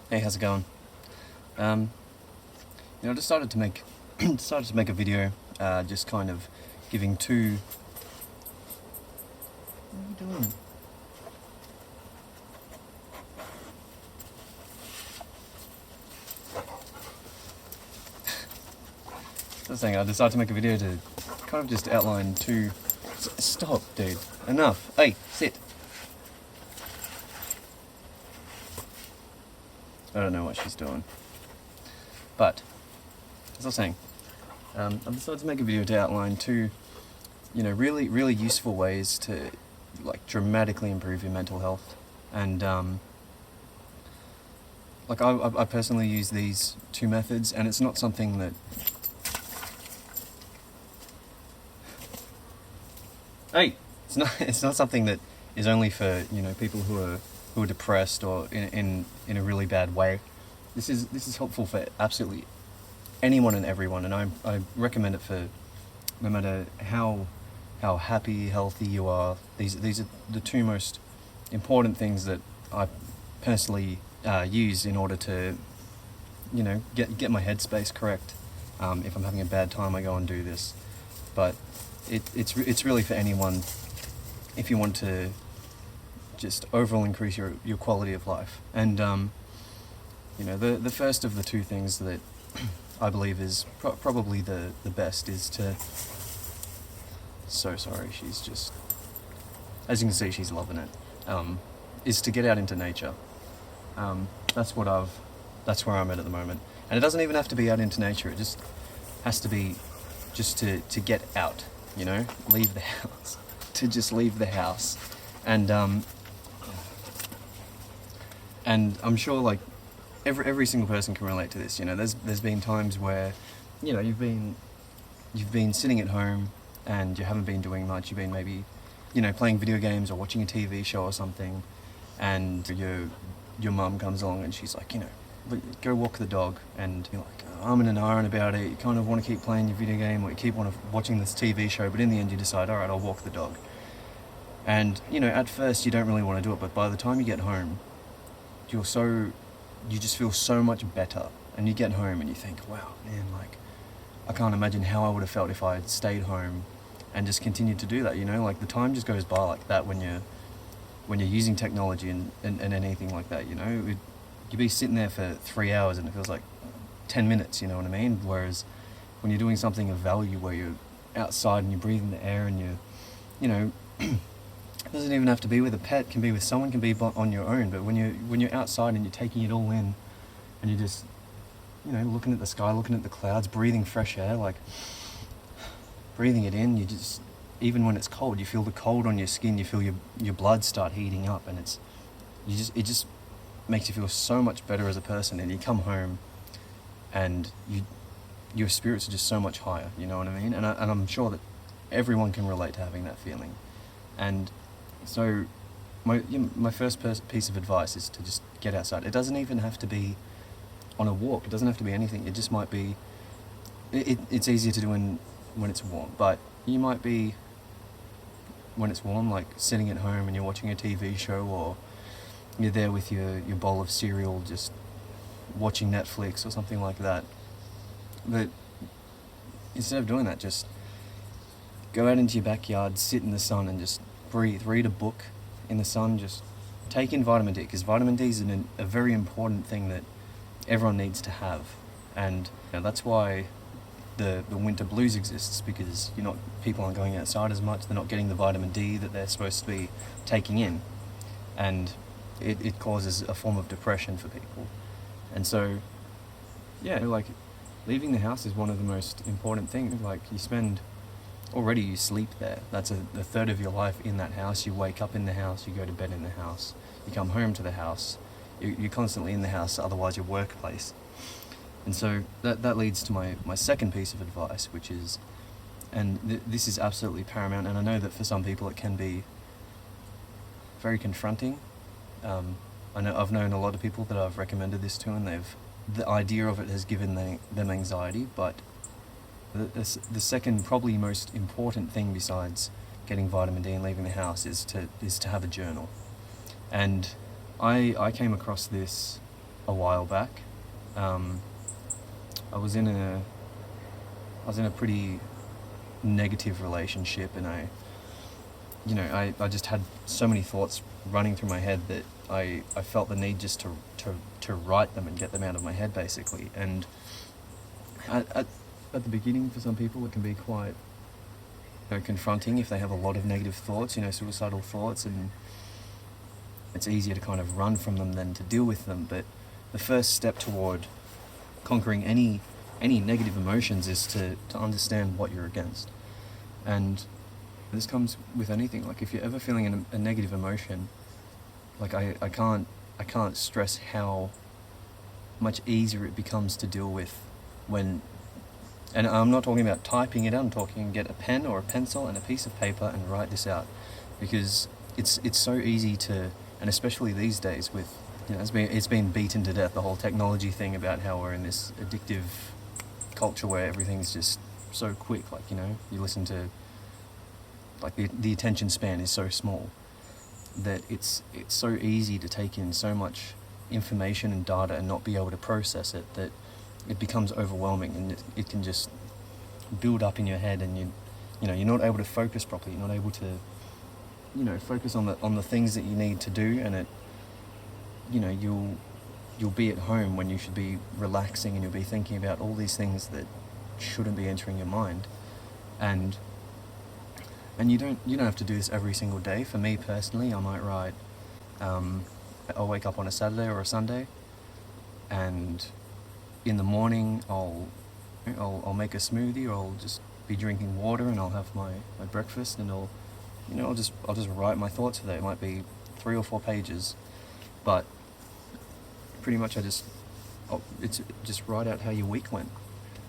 Hey, how's it going? Um, I decided to make a video, just kind of giving two. What are you doing? I was saying I decided to make a video to kind of just outline two. Stop, dude. Enough. Hey, sit. I don't know what she's doing, but as I was saying, I decided to make a video to outline two, really, really useful ways to, like, dramatically improve your mental health. And, like, I personally use these two methods, and it's not something that... Hey! It's not something that is only for, people who are depressed or in a really bad way. This is helpful for absolutely anyone and everyone, and I recommend it for no matter how happy, healthy you are. These are the two most important things that I personally use in order to, get my headspace correct. If I'm having a bad time, I go and do this. But it's really for anyone if you want to just overall increase your quality of life. And the first of the two things that I believe is probably the best is to... So sorry, she's just... As you can see, she's loving it. Is to get out into nature. That's where I'm at the moment. And it doesn't even have to be out into nature, it just has to be just to get out, leave the house. To just leave the house. And I'm sure, like, every single person can relate to this. There's been times where, you've been sitting at home and you haven't been doing much. You've been maybe, playing video games or watching a TV show or something, and your mum comes along and she's like, go walk the dog, and you're like, I'm in an iron about it. You kind of want to keep playing your video game, or you keep watching this TV show, but in the end you decide, all right, I'll walk the dog. And at first you don't really want to do it, but by the time you get home, you just feel so much better. And you get home and you think, wow, man, like, I can't imagine how I would have felt if I had stayed home and just continued to do that. Like, the time just goes by like that when you're using technology and anything like that. You'd be sitting there for 3 hours and it feels like 10 minutes, you know what I mean? Whereas when you're doing something of value, where you're outside and you're breathing the air and it doesn't even have to be with a pet, can be with someone, can be on your own. But when you're outside and you're taking it all in, and you're just, looking at the sky, looking at the clouds, breathing fresh air, like, breathing it in, you just, even when it's cold, you feel the cold on your skin, you feel your blood start heating up, and it just makes you feel so much better as a person. And you come home and your spirits are just so much higher, you know what I mean? And I'm sure that everyone can relate to having that feeling. And so my first piece of advice is to just get outside. It doesn't even have to be on a walk. It doesn't have to be anything. It just might be... It's easier to do when it's warm, but you might be, when it's warm, like sitting at home and you're watching a TV show, or you're there with your bowl of cereal just watching Netflix or something like that. But instead of doing that, just go out into your backyard, sit in the sun and just breathe, read a book in the sun, just take in vitamin D, because vitamin D is a very important thing that everyone needs to have. And that's why the winter blues exists, because people aren't going outside as much, they're not getting the vitamin D that they're supposed to be taking in, and it causes a form of depression for people. And so, like, leaving the house is one of the most important things. Like, you sleep there. That's a third of your life in that house. You wake up in the house, you go to bed in the house, you come home to the house, you're constantly in the house, otherwise your workplace. And so that leads to my second piece of advice, which is, and this is absolutely paramount, and I know that for some people it can be very confronting. I've known a lot of people that I've recommended this to, and the idea of it has given them anxiety, but the second, probably most important thing besides getting vitamin D and leaving the house is to have a journal. And I came across this a while back. I was in a pretty negative relationship, and I just had so many thoughts running through my head that I felt the need just to write them and get them out of my head, basically. And at the beginning, for some people, it can be quite confronting if they have a lot of negative thoughts, suicidal thoughts, and it's easier to kind of run from them than to deal with them. But the first step toward conquering any negative emotions is to understand what you're against. And this comes with anything. Like, if you're ever feeling a negative emotion, like I can't stress how much easier it becomes to deal with when, and I'm not talking about typing it out, I'm talking get a pen or a pencil and a piece of paper and write this out, because it's so easy to, and especially these days with, it's been beaten to death, the whole technology thing about how we're in this addictive culture where everything's just so quick. Like, you listen to, like, the attention span is so small that it's so easy to take in so much information and data and not be able to process it, that it becomes overwhelming, and it can just build up in your head, and you're not able to focus properly. You're not able to focus on the things that you need to do, and it you'll be at home when you should be relaxing, and you'll be thinking about all these things that shouldn't be entering your mind. And you don't have to do this every single day. For me personally, I might write, I'll wake up on a Saturday or a Sunday, and in the morning I'll make a smoothie, or I'll just be drinking water, and I'll have my breakfast, and I'll just write my thoughts for that. It might be 3 or 4 pages, but pretty much it's just write out how your week went.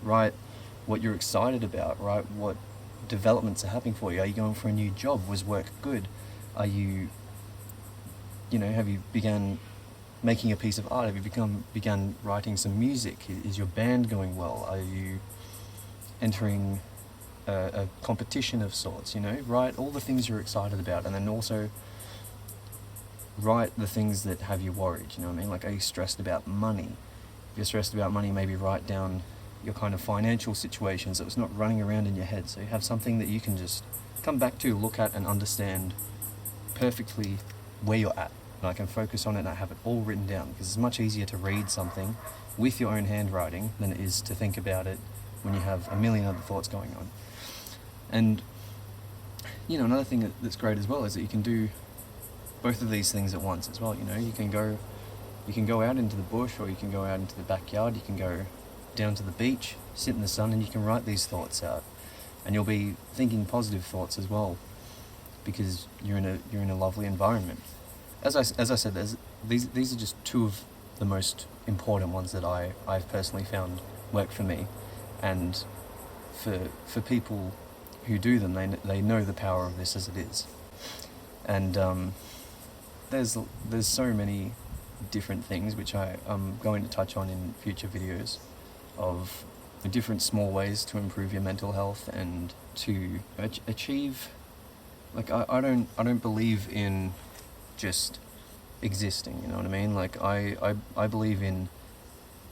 Write what you're excited about. Write what developments are happening for you. Are you going for a new job? Was work good? Are you, have you begun making a piece of art? Have you begun writing some music? Is your band going well? Are you entering a competition of sorts? Write all the things you're excited about, and then also write the things that have you worried. Like, are you stressed about money? If you're stressed about money, maybe write down your kind of financial situations, so it's not running around in your head. So you have something that you can just come back to, look at, and understand perfectly where you're at. And I can focus on it, and I have it all written down, because it's much easier to read something with your own handwriting than it is to think about it when you have a million other thoughts going on. And another thing that's great as well is that you can do both of these things at once as well. You can go out into the bush, or you can go out into the backyard. You can go down to the beach, sit in the sun, and you can write these thoughts out, and you'll be thinking positive thoughts as well, because you're in a lovely environment. As I said, these are just 2 of the most important ones that I've personally found work for me, and for people who do them, they know the power of this as it is. And there's so many different things which I'm going to touch on in future videos, of different small ways to improve your mental health and to achieve. Like, I don't believe in just existing, you know what I mean? Like, I believe in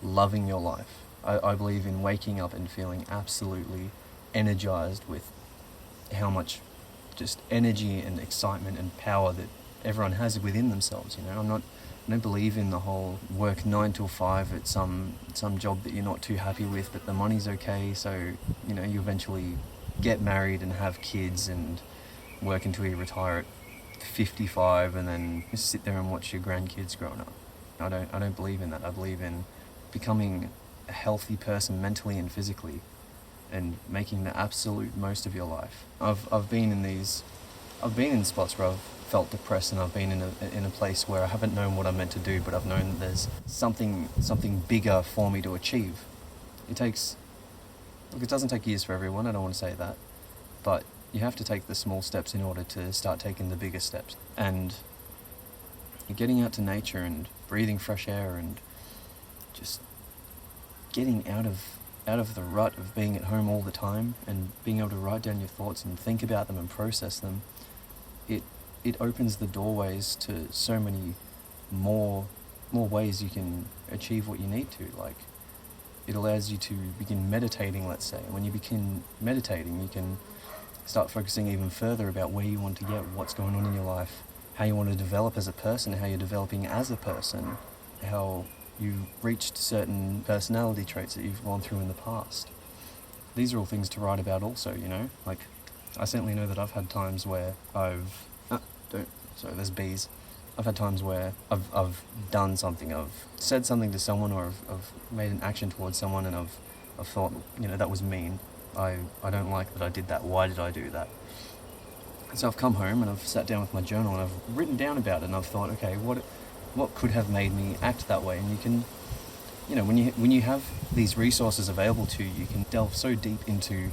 loving your life. I believe in waking up and feeling absolutely energized with how much just energy and excitement and power that everyone has within themselves. I don't believe in the whole work 9 till 5 at some job that you're not too happy with, but the money's okay, so you eventually get married and have kids and work until you retire at 55, and then just sit there and watch your grandkids growing up. I don't believe in that. I believe in becoming a healthy person mentally and physically, and making the absolute most of your life. I've been in spots where I've felt depressed, and I've been in a place where I haven't known what I'm meant to do, but I've known that there's something bigger for me to achieve. It doesn't take years for everyone, I don't want to say that, but you have to take the small steps in order to start taking the bigger steps. And getting out to nature and breathing fresh air and just getting out of the rut of being at home all the time, and being able to write down your thoughts and think about them and process them, it opens the doorways to so many more more ways you can achieve what you need to. Like, it allows you to begin meditating, let's say. When you begin meditating, you can start focusing even further about where you want to get, what's going on in your life, how you want to develop as a person, how you're developing as a person, how you've reached certain personality traits that you've gone through in the past. These are all things to write about also, you know? Like, I certainly know that I've had times where there's bees. I've had times where I've done something, I've said something to someone, or I've made an action towards someone, and I've thought, you know, that was mean. I don't like that I did that. Why did I do that? And so I've come home and I've sat down with my journal and I've written down about it, and I've thought, okay, what could have made me act that way? And you can, you know, when you have these resources available to you, you can delve so deep into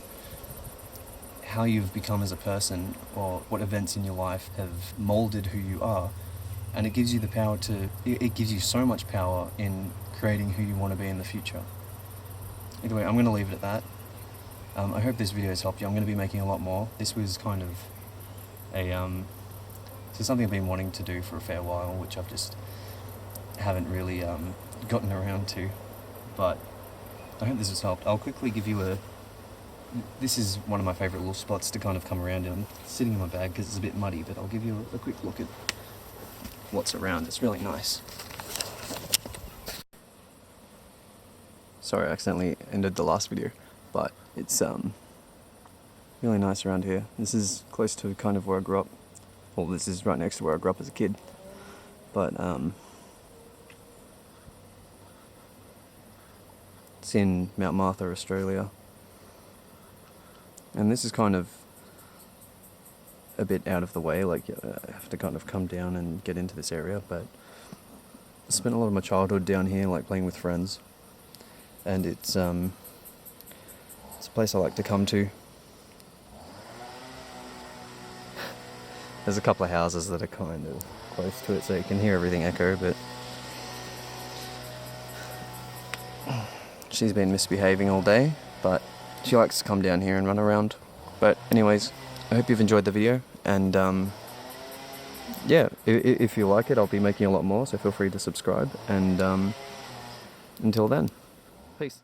how you've become as a person, or what events in your life have molded who you are. And it gives you the power it gives you so much power in creating who you want to be in the future. Either way, I'm going to leave it at that. I hope this video has helped you. I'm going to be making a lot more. This was kind of this is something I've been wanting to do for a fair while, which I've just haven't really gotten around to. But I hope this has helped. I'll quickly give you this is one of my favourite little spots to kind of come around in. I'm sitting in my bag because it's a bit muddy, but I'll give you a quick look at what's around. It's really nice. Sorry, I accidentally ended the last video, but it's really nice around here. This is close to kind of where I grew up. Well, this is right next to where I grew up as a kid. But it's in Mount Martha, Australia. And this is kind of a bit out of the way, like I have to kind of come down and get into this area, but I spent a lot of my childhood down here, like playing with friends, and it's a place I like to come to. There's a couple of houses that are kind of close to it, so you can hear everything echo, but she's been misbehaving all day, but she likes to come down here and run around. But anyways, I hope you've enjoyed the video, and yeah, if you like it, I'll be making a lot more, so feel free to subscribe, and until then, peace.